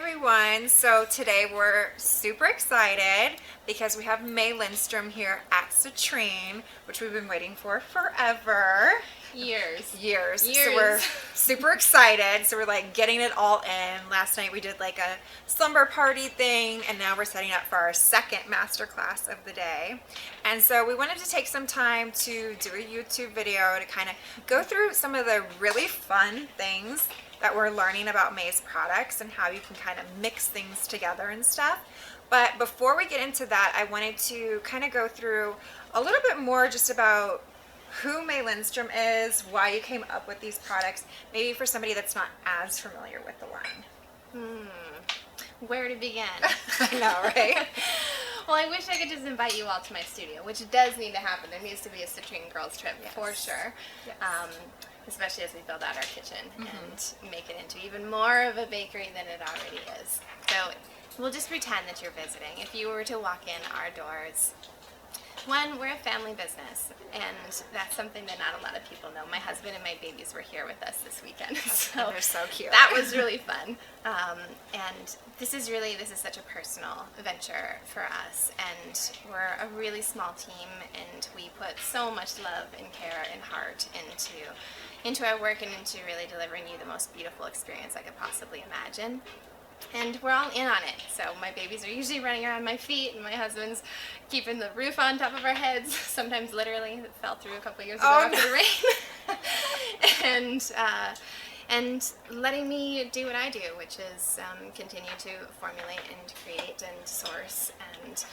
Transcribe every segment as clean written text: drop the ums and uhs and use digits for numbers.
everyone. So today we're super excited because we have May Lindstrom here at Citrine, which we've been waiting for forever. Years. So we're super excited. So we're like getting it all in. Last night we did like a slumber party thing, and now we're setting up for our second masterclass of the day. And so we wanted to take some time to do a YouTube video to kind of go through some of the really fun things that we're learning about May's products and how you can kind of mix things together and stuff. But before we get into that, I wanted to kind of go through a little bit more just about who May Lindstrom is, why you came up with these products, maybe for somebody that's not as familiar with the line. Where to begin? I know, right? Well, I wish I could just invite you all to my studio, which does need to happen. There needs to be a Citrine Girls trip for sure. Yes. Especially as we build out our kitchen and make it into even more of a bakery than it already is. So we'll just pretend that you're visiting. If you were to walk in our doors, one, we're a family business, and that's something that not a lot of people know. My husband and my babies were here with us this weekend. So they're so cute. That was really fun. And this is such a personal venture for us, and we're a really small team, and we put so much love and care and heart into our work and into really delivering you the most beautiful experience I could possibly imagine. And we're all in on it. So my babies are usually running around my feet, and my husband's keeping the roof on top of our heads. Sometimes literally, it fell through a couple years ago after the rain. And letting me do what I do, which is continue to formulate and create and source and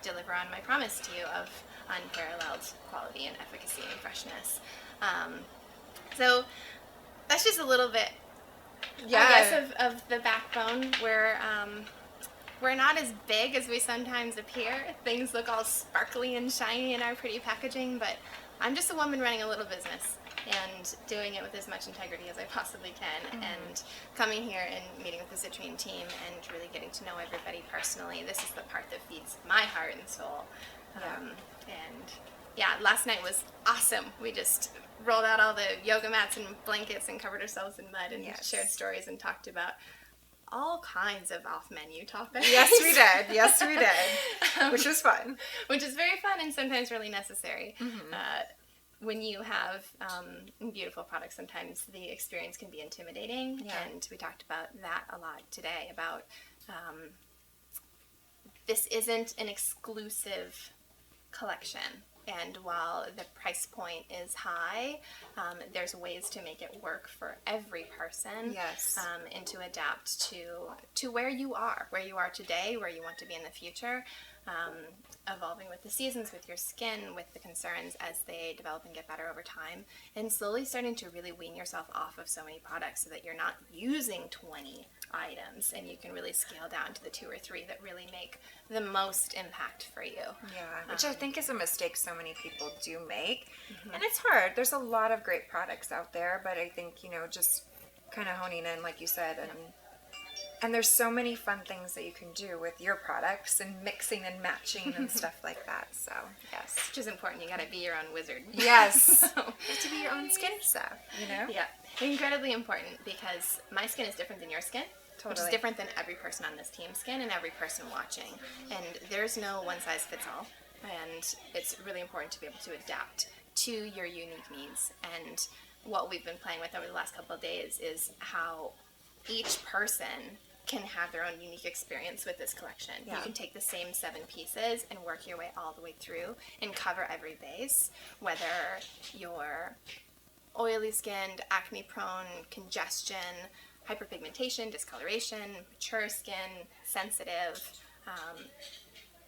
deliver on my promise to you of unparalleled quality and efficacy and freshness. So that's just a little bit, I guess, of the backbone. We're not as big as we sometimes appear. Things look all sparkly and shiny in our pretty packaging, but I'm just a woman running a little business and doing it with as much integrity as I possibly can, and coming here and meeting with the Citrine team and really getting to know everybody personally. This is the part that feeds my heart and soul. Last night was awesome. We just rolled out all the yoga mats and blankets and covered ourselves in mud and shared stories and talked about all kinds of off-menu topics. Yes, we did. Which was fun. Which is very fun and sometimes really necessary. When you have beautiful products, sometimes the experience can be intimidating, and we talked about that a lot today, about this isn't an exclusive collection. And while the price point is high, there's ways to make it work for every person. Yes. And to adapt to where you are today, where you want to be in the future, evolving with the seasons, with your skin, with the concerns as they develop and get better over time, and slowly starting to really wean yourself off of so many products so that you're not using 20 items, and you can really scale down to the 2 or 3 that really make the most impact for you. Yeah, which I think is a mistake so many people do make. And it's hard. There's a lot of great products out there, but I think, just kind of honing in, like you said, and there's so many fun things that you can do with your products and mixing and matching and stuff like that. So, yes. Which is important. You got to be your own wizard. Yes. You have to be your own skin stuff, Yeah. Incredibly important, because my skin is different than your skin. Totally. Which is different than every person on this team's skin and every person watching. And there's no one size fits all. And it's really important to be able to adapt to your unique needs. And what we've been playing with over the last couple of days is how each person can have their own unique experience with this collection. Yeah. You can take the same 7 pieces and work your way all the way through and cover every base, whether you're oily skinned, acne prone, congestion, hyperpigmentation, discoloration, mature skin, sensitive,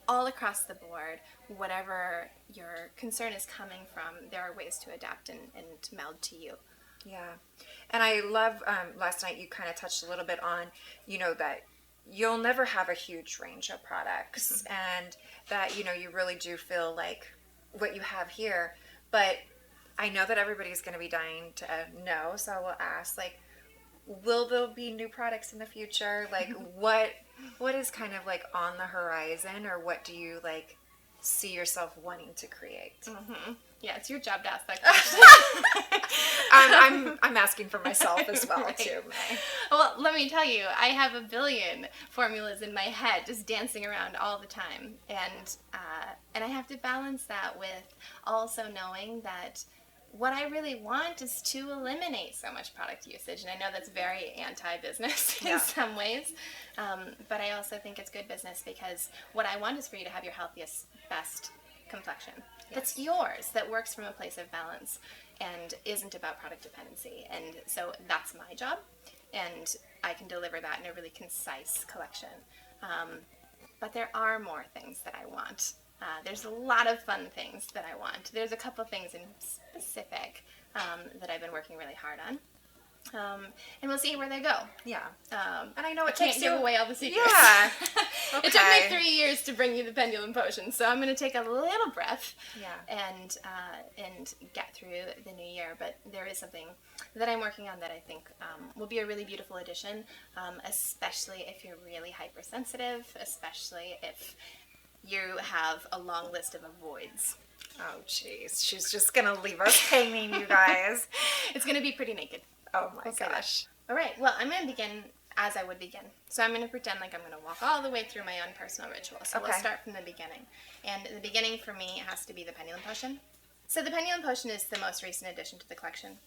all across the board. Whatever your concern is coming from, there are ways to adapt and meld to you. Yeah. And I love, last night you kind of touched a little bit on, that you'll never have a huge range of products, and that, you really do feel like what you have here. But I know that everybody's going to be dying to know, so I will ask, will there be new products in the future? What is kind of on the horizon, or what do you see yourself wanting to create? Yeah, it's your job to ask that question. I'm asking for myself as well, Right. too, May. Well, let me tell you, I have a billion formulas in my head just dancing around all the time, and I have to balance that with also knowing that what I really want is to eliminate so much product usage, and I know that's very anti-business in Yeah. some ways, but I also think it's good business because what I want is for you to have your healthiest, best complexion. That's yours, that works from a place of balance and isn't about product dependency. And so that's my job, and I can deliver that in a really concise collection. But there are more things that I want. There's a lot of fun things that I want. There's a couple things in specific that I've been working really hard on. And we'll see where they go. Yeah. And I know it Can't takes give you away all the secrets. Yeah. It took me Okay. 3 years to bring you the Pendulum Potion, so I'm going to take a little breath Yeah. and get through the new year. But there is something that I'm working on that I think will be a really beautiful addition, especially if you're really hypersensitive, especially if you have a long list of avoids. Oh, jeez. She's just going to leave us hanging, you guys. It's going to be pretty naked. Oh, my We'll say that. gosh. All right, well, I'm going to begin as I would begin. So I'm going to pretend like I'm going to walk all the way through my own personal ritual. So we'll Okay. start from the beginning. And the beginning for me has to be the Pendulum Potion. So the Pendulum Potion is the most recent addition to the collection.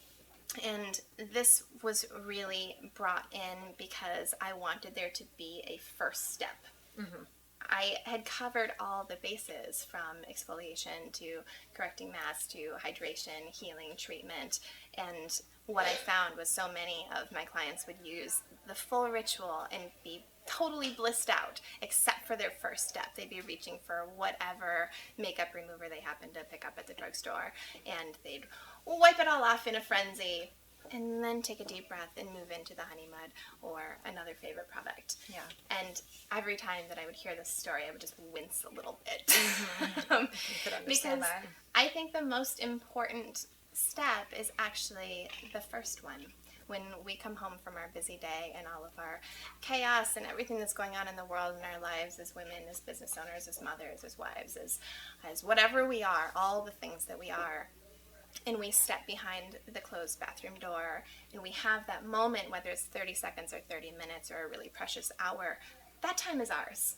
And this was really brought in because I wanted there to be a first step. I had covered all the bases from exfoliation to correcting mass to hydration, healing, treatment, and what I found was so many of my clients would use the full ritual and be totally blissed out, except for their first step. They'd be reaching for whatever makeup remover they happened to pick up at the drugstore, and they'd wipe it all off in a frenzy, and then take a deep breath and move into the honey mud or another favorite product. Yeah. And every time that I would hear this story, I would just wince a little bit. You could understand Because that. I think the most important step is actually the first one. When we come home from our busy day and all of our chaos and everything that's going on in the world in our lives as women, as business owners, as mothers, as wives, as whatever we are, all the things that we are, and we step behind the closed bathroom door and we have that moment, whether it's 30 seconds or 30 minutes or a really precious hour, that time is ours.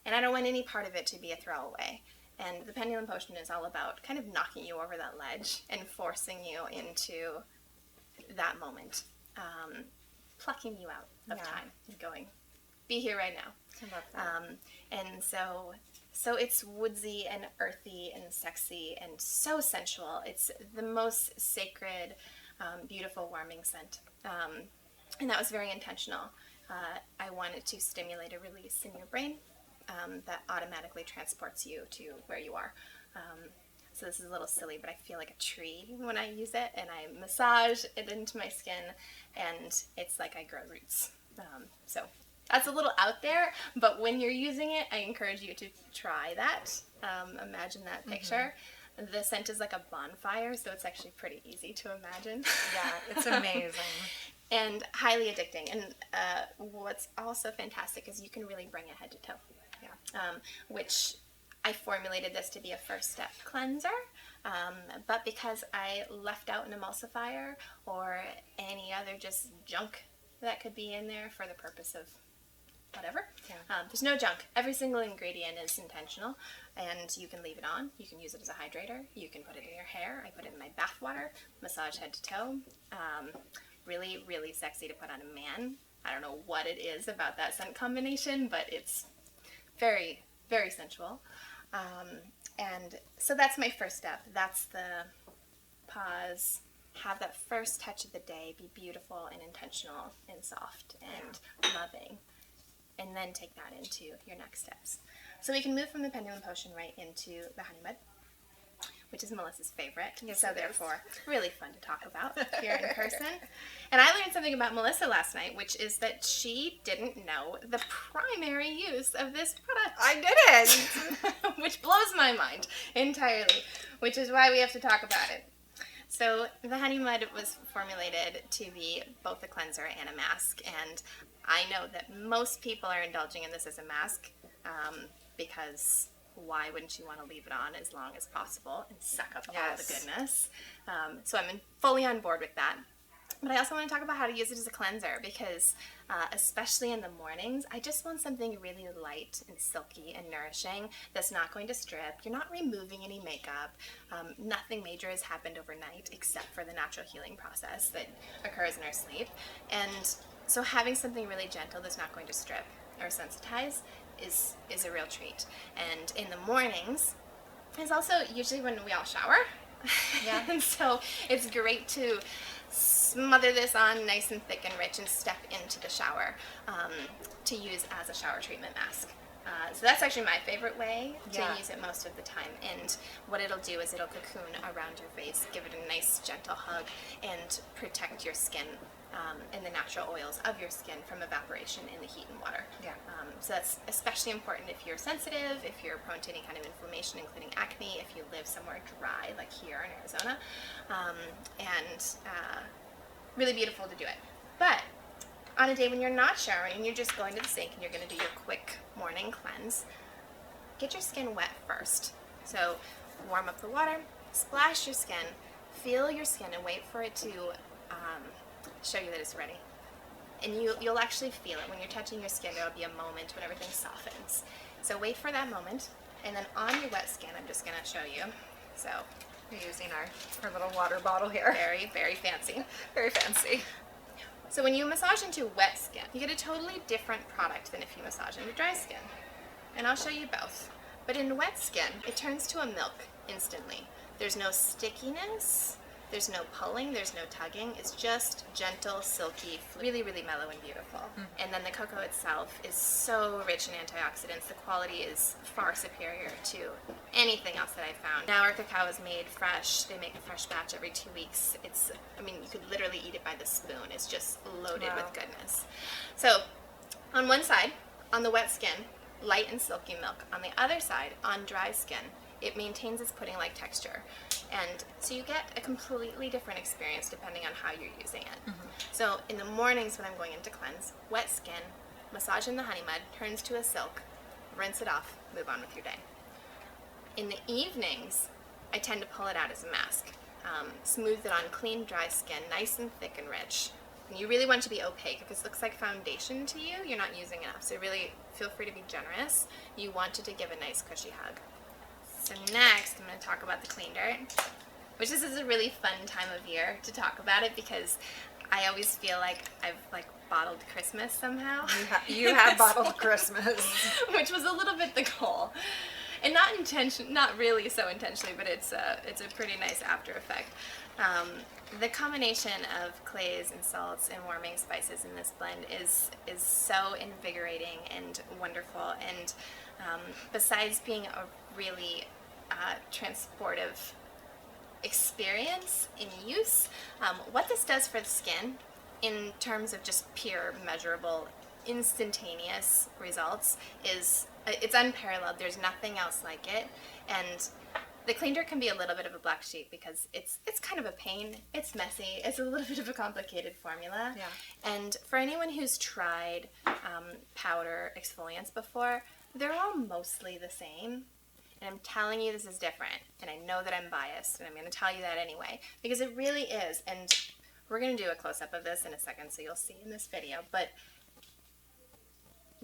And I don't want any part of it to be a throwaway. And the Pendulum Potion is all about kind of knocking you over that ledge and forcing you into that moment, plucking you out of time and going, be here right now. I love that. And so it's woodsy and earthy and sexy and so sensual. It's the most sacred, beautiful, warming scent. And that was very intentional. I wanted to stimulate a release in your brain that automatically transports you to where you are. So this is a little silly, but I feel like a tree when I use it, and I massage it into my skin, and it's like I grow roots. So that's a little out there, but when you're using it, I encourage you to try that. Imagine that picture. The scent is like a bonfire, so it's actually pretty easy to imagine. Yeah, it's amazing. And highly addicting. And what's also fantastic is you can really bring it head to toe. Yeah. Which I formulated this to be a first step cleanser, but because I left out an emulsifier or any other just junk that could be in there for the purpose of whatever. Yeah. There's no junk. Every single ingredient is intentional, and you can leave it on. You can use it as a hydrator. You can put it in your hair. I put it in my bath water, massage head to toe. Really, really sexy to put on a man. I don't know what it is about that scent combination, but it's very, very sensual. And so that's my first step. That's the pause, have that first touch of the day, be beautiful and intentional and soft and loving, and then take that into your next steps. So we can move from the Pendulum Potion right into the honey mud, which is Melissa's favorite, Yes, so it is. therefore really fun to talk about here in person. And I learned something about Melissa last night, which is that she didn't know the primary use of this product. I didn't. Which blows my mind entirely, which is why we have to talk about it. So the honey mud was formulated to be both a cleanser and a mask, and I know that most people are indulging in this as a mask because why wouldn't you want to leave it on as long as possible and suck up all the Yes. goodness? So I'm fully on board with that. But I also want to talk about how to use it as a cleanser because especially in the mornings, I just want something really light and silky and nourishing that's not going to strip. You're not removing any makeup. Nothing major has happened overnight except for the natural healing process that occurs in our sleep. And so having something really gentle that's not going to strip or sensitize is a real treat. And in the mornings is also usually when we all shower. Yeah. And so it's great to smother this on nice and thick and rich and step into the shower to use as a shower treatment mask. So that's actually my favorite way to use it most of the time. And what it'll do is it'll cocoon around your face, give it a nice gentle hug, and protect your skin and the natural oils of your skin from evaporation in the heat and water. Yeah. So that's especially important if you're sensitive, if you're prone to any kind of inflammation, including acne, if you live somewhere dry, like here in Arizona. Really beautiful to do it. But on a day when you're not showering and you're just going to the sink and you're going to do your quick morning cleanse, get your skin wet first. So warm up the water, splash your skin, feel your skin, and wait for it to show you that it's ready. And you'll actually feel it. When you're touching your skin, there'll be a moment when everything softens. So wait for that moment, and then on your wet skin, I'm just going to show you. So We're using our little water bottle here. very, very fancy. Very fancy. So when you massage into wet skin, you get a totally different product than if you massage into dry skin. And I'll show you both. But in wet skin, it turns to a milk instantly. There's no stickiness, there's no pulling, there's no tugging. It's just gentle, silky, really, really mellow and beautiful. And then the cocoa itself is so rich in antioxidants. The quality is far superior to anything else that I've found. Now our cacao is made fresh. They make a fresh batch every 2 weeks. You could literally eat it by the spoon. It's just loaded with goodness. So on one side, on the wet skin, light and silky milk. On the other side, on dry skin, it maintains its pudding-like texture. And so you get a completely different experience depending on how you're using it. So in the mornings when I'm going in to cleanse, wet skin, massage in the honey mud, turns to a silk, rinse it off, move on with your day. In the evenings, I tend to pull it out as a mask. Smooth it on clean, dry skin, nice and thick and rich. And you really want it to be opaque. If it looks like foundation to you, you're not using enough. So really feel free to be generous. You want it to give a nice cushy hug. So next, I'm going to talk about the clean dirt, which this is a really fun time of year to talk about it because I always feel like I've bottled Christmas somehow. You have bottled Christmas. Which was a little bit the goal. And not really so intentionally, but it's a pretty nice after effect. The combination of clays and salts and warming spices in this blend is so invigorating and wonderful. And besides being a really transportive experience in use, what this does for the skin in terms of just pure, measurable, instantaneous results is it's unparalleled. There's nothing else like it. And the clean dirt can be a little bit of a black sheep because it's kind of a pain. It's messy. It's a little bit of a complicated formula. Yeah. And for anyone who's tried powder exfoliants before, they're all mostly the same. And I'm telling you this is different. And I know that I'm biased, and I'm going to tell you that anyway, because it really is. And we're going to do a close-up of this in a second, so you'll see in this video. But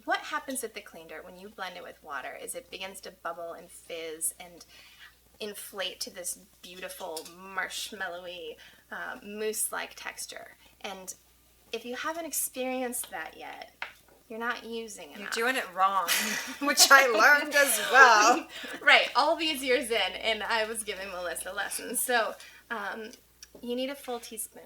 what happens with the clean dirt when you blend it with water is it begins to bubble and fizz and inflate to this beautiful marshmallowy mousse-like texture. And if you haven't experienced that yet, you're not using enough. You're doing it wrong, which I learned as well. Right, all these years in, and I was giving Melissa lessons. So you need a full teaspoon.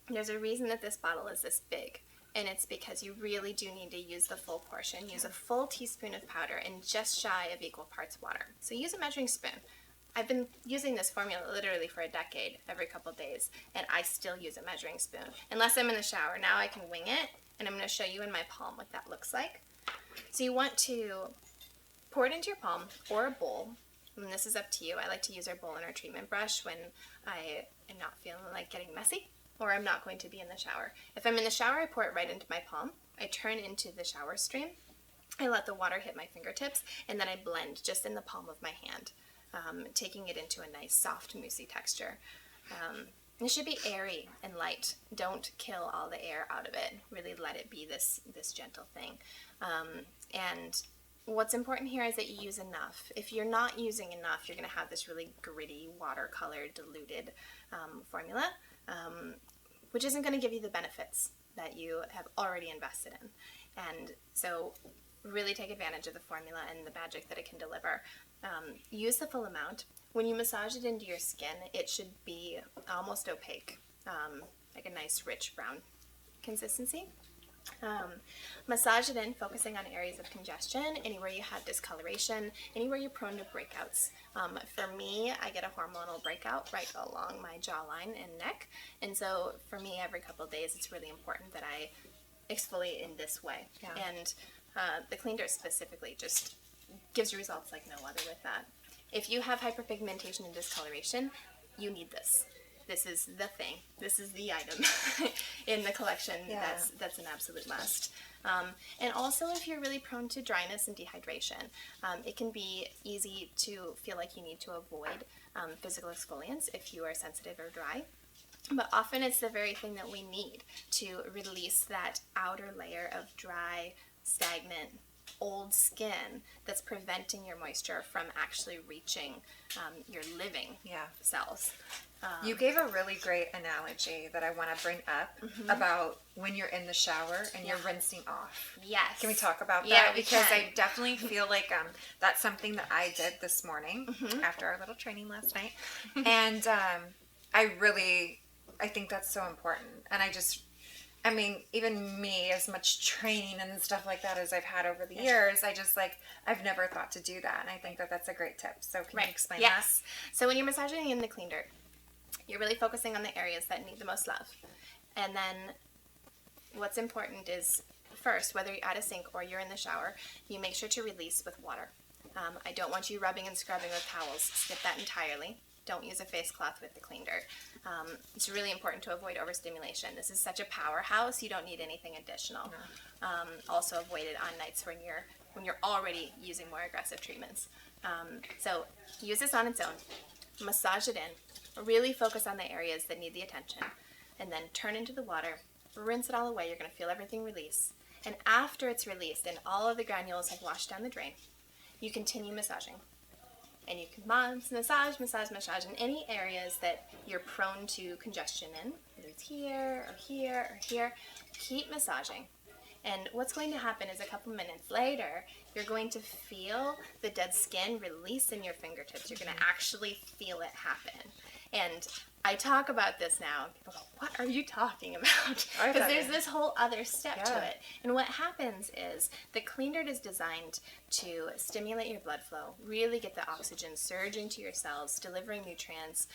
There's a reason that this bottle is this big, and it's because you really do need to use the full portion. Use a full teaspoon of powder and just shy of equal parts water. So use a measuring spoon. I've been using this formula literally for a decade, every couple of days, and I still use a measuring spoon. Unless I'm in the shower. Now I can wing it, and I'm going to show you in my palm what that looks like. So you want to pour it into your palm or a bowl, and this is up to you. I like to use our bowl and our treatment brush when I am not feeling like getting messy, or I'm not going to be in the shower. If I'm in the shower, I pour it right into my palm. I turn into the shower stream, I let the water hit my fingertips, and then I blend just in the palm of my hand, taking it into a nice, soft, moussey texture. It should be airy and light. Don't kill all the air out of it. Really let it be this gentle thing. And what's important here is that you use enough. If you're not using enough, you're going to have this really gritty, watercolor, diluted formula, which isn't going to give you the benefits that you have already invested in. And so really take advantage of the formula and the magic that it can deliver. Use the full amount. When you massage it into your skin, it should be almost opaque, like a nice rich brown consistency. Massage it in, focusing on areas of congestion, anywhere you have discoloration, anywhere you're prone to breakouts. For me, I get a hormonal breakout right along my jawline and neck, and so for me, every couple of days, it's really important that I exfoliate in this way. Yeah. And the Clean Dirt specifically just gives you results like no other with that. If you have hyperpigmentation and discoloration, you need this. This is the thing. This is the item in the collection. Yeah. That's an absolute must. And also, if you're really prone to dryness and dehydration, it can be easy to feel like you need to avoid physical exfoliants if you are sensitive or dry. But often it's the very thing that we need to release that outer layer of dry, stagnant, old skin that's preventing your moisture from actually reaching your living cells. You gave a really great analogy that I want to bring up about when you're in the shower and you're rinsing off. Yes. Can we talk about that? Yeah, because I definitely feel like that's something that I did this morning after our little training last night. And I think that's so important. And I mean, even me, as much training and stuff like that as I've had over the years, I've never thought to do that. And I think that that's a great tip. So can you explain that? Yes. So when you're massaging in the Clean Dirt, you're really focusing on the areas that need the most love. And then what's important is, first, whether you're at a sink or you're in the shower, you make sure to release with water. I don't want you rubbing and scrubbing with towels. Skip that entirely. Don't use a face cloth with the Clean Dirt. It's really important to avoid overstimulation. This is such a powerhouse, you don't need anything additional. No. Also avoid it on nights when you're already using more aggressive treatments. So use this on its own. Massage it in. Really focus on the areas that need the attention. And then turn into the water. Rinse it all away. You're going to feel everything release. And after it's released and all of the granules have washed down the drain, you continue massaging. And you can massage in any areas that you're prone to congestion in, whether it's here or here or here. Keep massaging. And what's going to happen is a couple minutes later, you're going to feel the dead skin release in your fingertips. You're going to actually feel it happen. And I talk about this now. People go, what are you talking about? Because there's this whole other step to it. And what happens is the Clean Dirt is designed to stimulate your blood flow, really get the oxygen surging to your cells, delivering nutrients,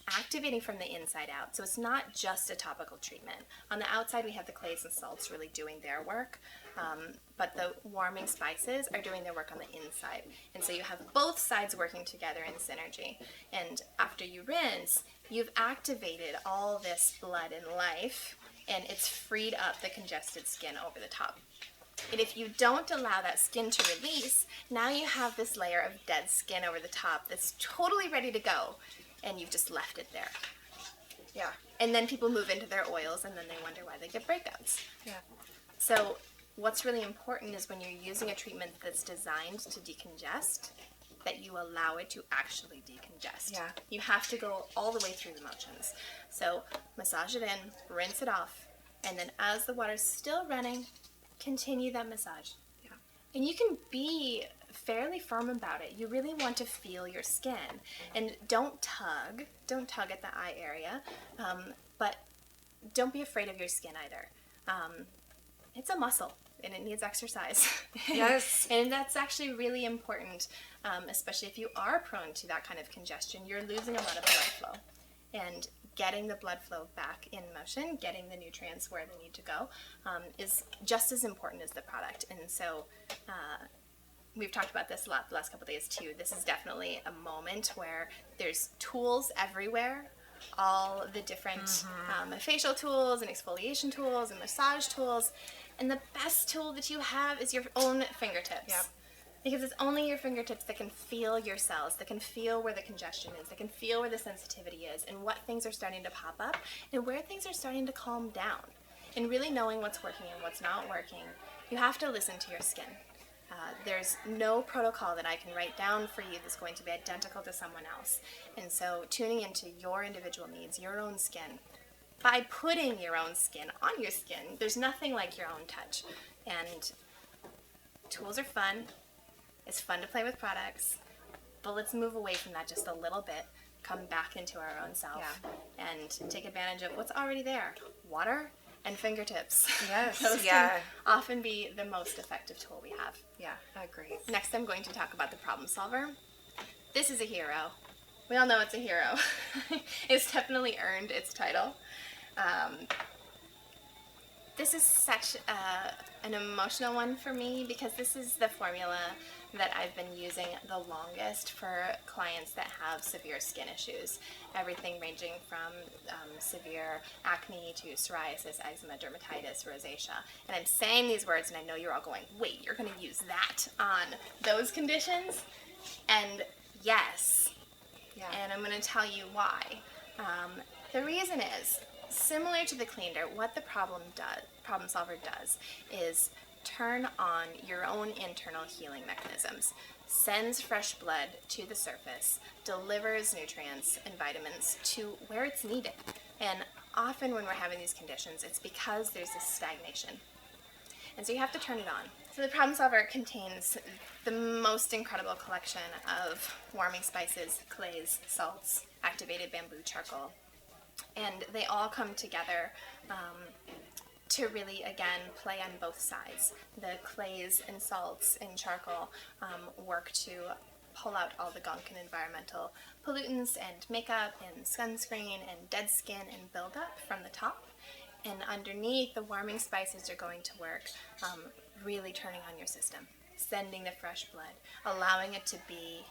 activating from the inside out. So it's not just a topical treatment. On the outside, we have the clays and salts really doing their work. But the warming spices are doing their work on the inside. And so you have both sides working together in synergy. And after you rinse, you've activated all this blood and life, and it's freed up the congested skin over the top. And if you don't allow that skin to release, now you have this layer of dead skin over the top that's totally ready to go, and you've just left it there. Yeah. And then people move into their oils, and then they wonder why they get breakouts. Yeah. So what's really important is when you're using a treatment that's designed to decongest, that you allow it to actually decongest. Yeah. You have to go all the way through the motions. So massage it in, rinse it off, and then as the water's still running, continue that massage. Yeah. And you can be fairly firm about it. You really want to feel your skin. And don't tug at the eye area, but don't be afraid of your skin either. It's a muscle and it needs exercise. Yes. And that's actually really important, especially if you are prone to that kind of congestion. You're losing a lot of blood flow. And getting the blood flow back in motion, getting the nutrients where they need to go, is just as important as the product. And so we've talked about this a lot the last couple of days too. This is definitely a moment where there's tools everywhere. All the different facial tools and exfoliation tools and massage tools. And the best tool that you have is your own fingertips. Yep. Because it's only your fingertips that can feel your cells, that can feel where the congestion is, that can feel where the sensitivity is, and what things are starting to pop up, and where things are starting to calm down. And really knowing what's working and what's not working, you have to listen to your skin. There's no protocol that I can write down for you that's going to be identical to someone else. And so tuning into your individual needs, your own skin, by putting your own skin on your skin, there's nothing like your own touch. And tools are fun. It's fun to play with products, but let's move away from that just a little bit, come back into our own self, and take advantage of what's already there. Water and fingertips. Yes, Those can often be the most effective tool we have. Yeah, I agree. Next, I'm going to talk about the problem solver. This is a hero. We all know it's a hero. It's definitely earned its title. This is such an emotional one for me because this is the formula that I've been using the longest for clients that have severe skin issues. Everything ranging from severe acne to psoriasis, eczema, dermatitis, rosacea. And I'm saying these words and I know you're all going, wait, you're going to use that on those conditions? And yes. Yeah. And I'm going to tell you why. The reason is, similar to the cleaner, what the problem solver does is turn on your own internal healing mechanisms, sends fresh blood to the surface, delivers nutrients and vitamins to where it's needed. And often when we're having these conditions, it's because there's this stagnation. And so you have to turn it on. So the problem solver contains the most incredible collection of warming spices, clays, salts, activated bamboo charcoal. And they all come together to really, again, play on both sides. The clays and salts and charcoal work to pull out all the gunk and environmental pollutants and makeup and sunscreen and dead skin and build up from the top. And underneath, the warming spices are going to work really turning on your system, sending the fresh blood, allowing it to be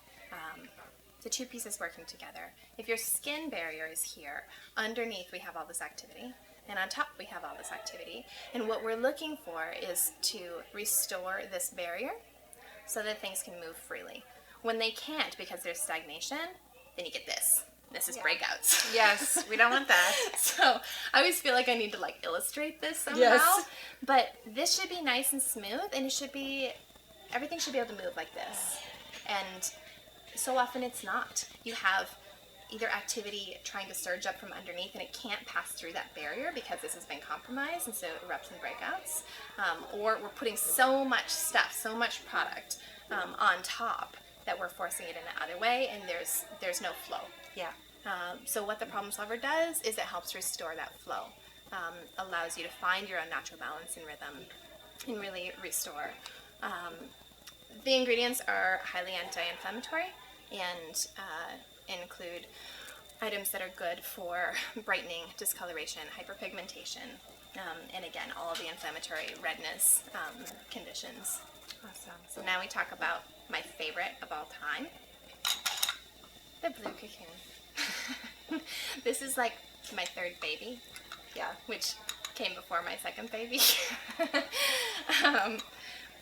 the two pieces working together. If your skin barrier is here, underneath we have all this activity, and on top we have all this activity. And what we're looking for is to restore this barrier so that things can move freely. When they can't because there's stagnation, then you get this. This is breakouts. Yes, we don't want that. So I always feel like I need to illustrate this somehow. Yes. But this should be nice and smooth, and everything should be able to move like this. And so often it's not. You have either activity trying to surge up from underneath and it can't pass through that barrier because this has been compromised, and so it erupts in breakouts. Or we're putting so much stuff, so much product on top that we're forcing it in the other way, and there's no flow. Yeah. So what the problem solver does is it helps restore that flow, allows you to find your own natural balance and rhythm, and really restore. The ingredients are highly anti-inflammatory and include items that are good for brightening, discoloration, hyperpigmentation, and again, all of the inflammatory redness conditions. Awesome. So now we talk about my favorite of all time, the blue cocoon. This is like my third baby, which came before my second baby.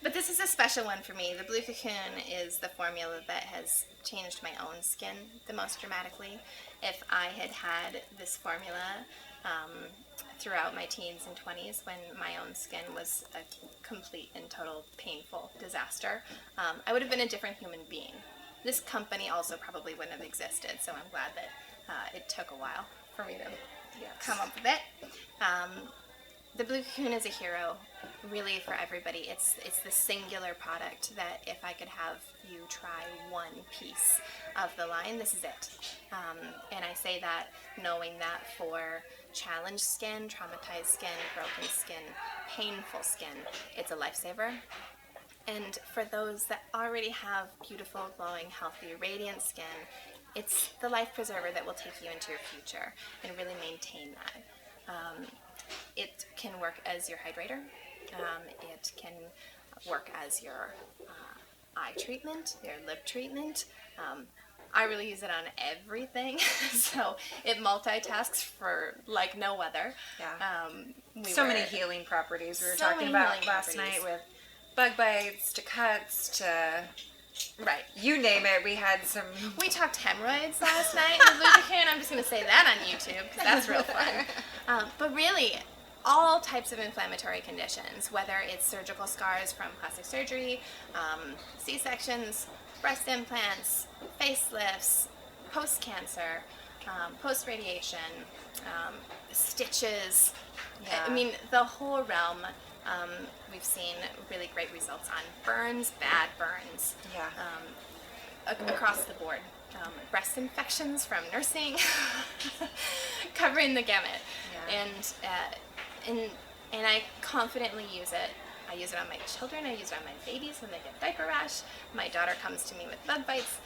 But this is a special one for me. The blue cocoon is the formula that has changed my own skin the most dramatically. If I had had this formula throughout my teens and 20s when my own skin was a complete and total painful disaster, I would have been a different human being. This company also probably wouldn't have existed, so I'm glad that it took a while for me to come up with it. The blue cocoon is a hero, really, for everybody. It's the singular product that if I could have you try one piece of the line, this is it. And I say that knowing that for challenged skin, traumatized skin, broken skin, painful skin, it's a lifesaver. And for those that already have beautiful, glowing, healthy, radiant skin, it's the life preserver that will take you into your future and really maintain that. It can work as your hydrator. It can work as your eye treatment, your lip treatment. I really use it on everything, so it multitasks for like no other. Yeah. So many healing properties we were talking about last night, with bug bites to cuts to right. You name it. We had some. We talked hemorrhoids last night with lubricant. I'm just going to say that on YouTube because that's real fun. But really, all types of inflammatory conditions, whether it's surgical scars from plastic surgery, C-sections, breast implants, facelifts, post-cancer, post-radiation, stitches. Yeah. I mean, the whole realm. We've seen really great results on burns, bad burns, across the board. Breast infections from nursing, covering the gamut. Yeah. And I confidently use it. I use it on my children. I use it on my babies when they get diaper rash. My daughter comes to me with bug bites.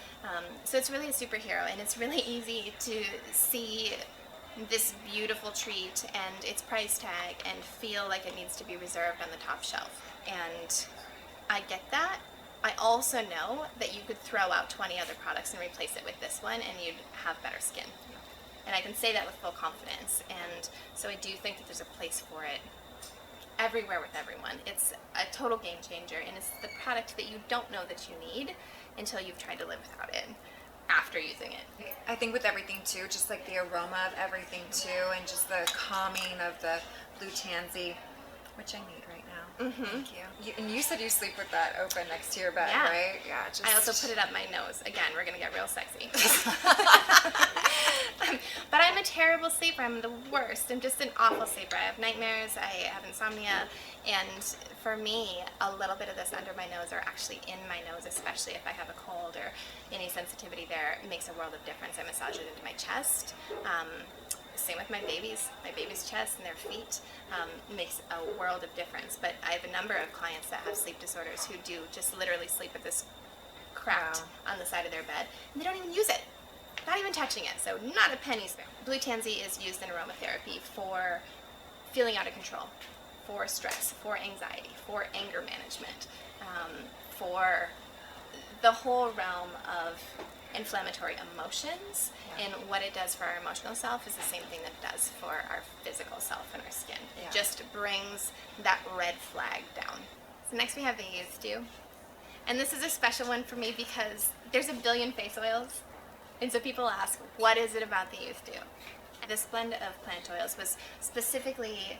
So it's really a superhero, and it's really easy to see this beautiful treat and its price tag and feel like it needs to be reserved on the top shelf. And I get that. I also know that you could throw out 20 other products and replace it with this one and you'd have better skin. And I can say that with full confidence. And so I do think that there's a place for it everywhere with everyone. It's a total game changer, and it's the product that you don't know that you need until you've tried to live without it after using it. I think with everything too, just like the aroma of everything too, and just the calming of the blue tansy, which I need right now. Thank you. And you said you sleep with that open next to your bed, right? Yeah. I also put it up my nose. Again, we're gonna get real sexy. But I'm a terrible sleeper. I'm the worst. I'm just an awful sleeper. I have nightmares. I have insomnia. And for me, a little bit of this under my nose, or actually in my nose, especially if I have a cold or any sensitivity there, it makes a world of difference. I massage it into my chest. Same with my baby's chest and their feet. Makes a world of difference. But I have a number of clients that have sleep disorders who do just literally sleep with this cracked on the side of their bed, and they don't even use it. Not even touching it, so not a penny spare. Blue tansy is used in aromatherapy for feeling out of control, for stress, for anxiety, for anger management, for the whole realm of inflammatory emotions. And what it does for our emotional self is the same thing that it does for our physical self and our skin. It just brings that red flag down. So next we have the Youth Dew. And this is a special one for me because there's a billion face oils. And so people ask, what is it about the Youth Dew? This blend of plant oils was specifically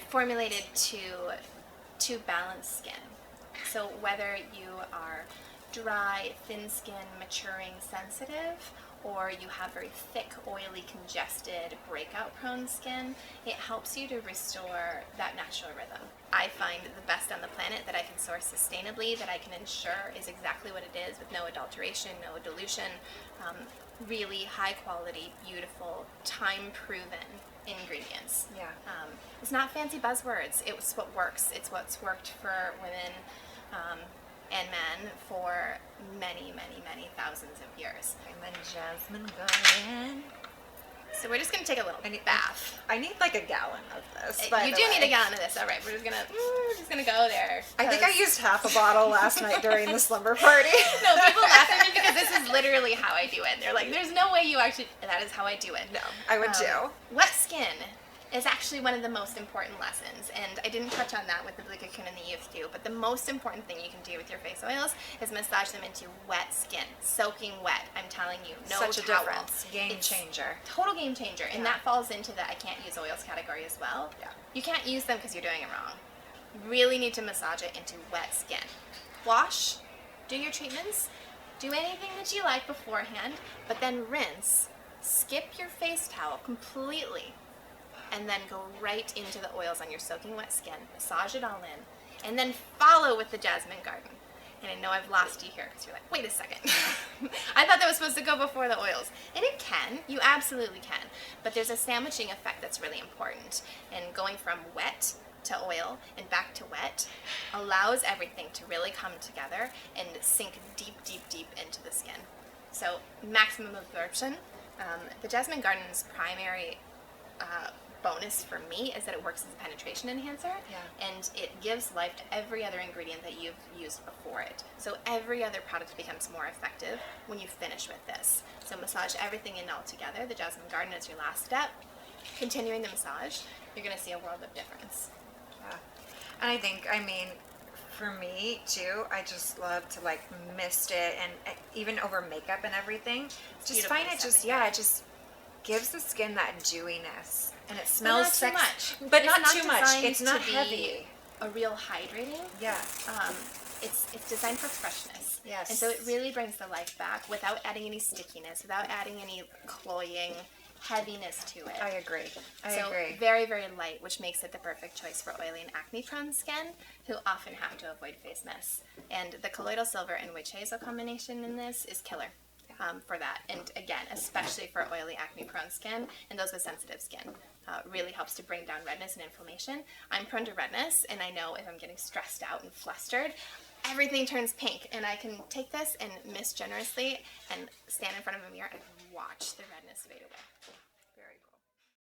formulated to balance skin. So whether you are dry, thin skin, maturing, sensitive, or you have very thick, oily, congested, breakout-prone skin, it helps you to restore that natural rhythm. I find the best on the planet that I can source sustainably, that I can ensure is exactly what it is with no adulteration, no dilution, really high-quality, beautiful, time-proven ingredients. It's not fancy buzzwords. It's what works. It's what's worked for women and men for many, many, many thousands of years. And then Jasmine Garden. So we're just going to take a little bath. I need like a gallon of this. You do need a gallon of this. All right, we're just gonna go there. I think I used half a bottle last night during the slumber party. No, people laugh at me because this is literally how I do it. They're like, "There's no way you actually." That is how I do it. No, I would do. Wet skin is actually one of the most important lessons, and I didn't touch on that with the Blue Cocoon and the Youth Dew, but the most important thing you can do with your face oils is massage them into wet skin, soaking wet. I'm telling you, no Such a towel. difference. Game changer. Total game changer, and that falls into the I can't use oils category as well. You can't use them because you're doing it wrong. You really need to massage it into wet skin. Wash, do your treatments, do anything that you like beforehand, but then rinse. Skip your face towel completely, and then go right into the oils on your soaking wet skin. Massage it all in, and then follow with the Jasmine Garden. And I know I've lost you here because you're like, wait a second. I thought that was supposed to go before the oils. And it can. You absolutely can. But there's a sandwiching effect that's really important. And going from wet to oil and back to wet allows everything to really come together and sink deep, deep, deep into the skin. So maximum absorption. The Jasmine Garden's primary bonus for me is that it works as a penetration enhancer, and it gives life to every other ingredient that you've used before it. So every other product becomes more effective when you finish with this. So massage everything in all together. The Jasmine Garden is your last step. Continuing the massage, you're going to see a world of difference. Yeah. And I think, I mean, for me too, I just love to like mist it, and even over makeup and everything. Just find it just, it just gives the skin that dewiness, and it smells sexy. But not too much. It's not heavy. A real hydrating. Yeah. It's designed for freshness. Yes. And so it really brings the life back without adding any stickiness, without adding any cloying heaviness to it. I agree. I agree. Very, very light, which makes it the perfect choice for oily and acne-prone skin who often have to avoid face mist. And the colloidal silver and witch hazel combination in this is killer for that. And again, especially for oily, acne-prone skin and those with sensitive skin. Really helps to bring down redness and inflammation. I'm prone to redness, and I know if I'm getting stressed out and flustered, everything turns pink, and I can take this and mist generously and stand in front of a mirror and watch the redness fade away.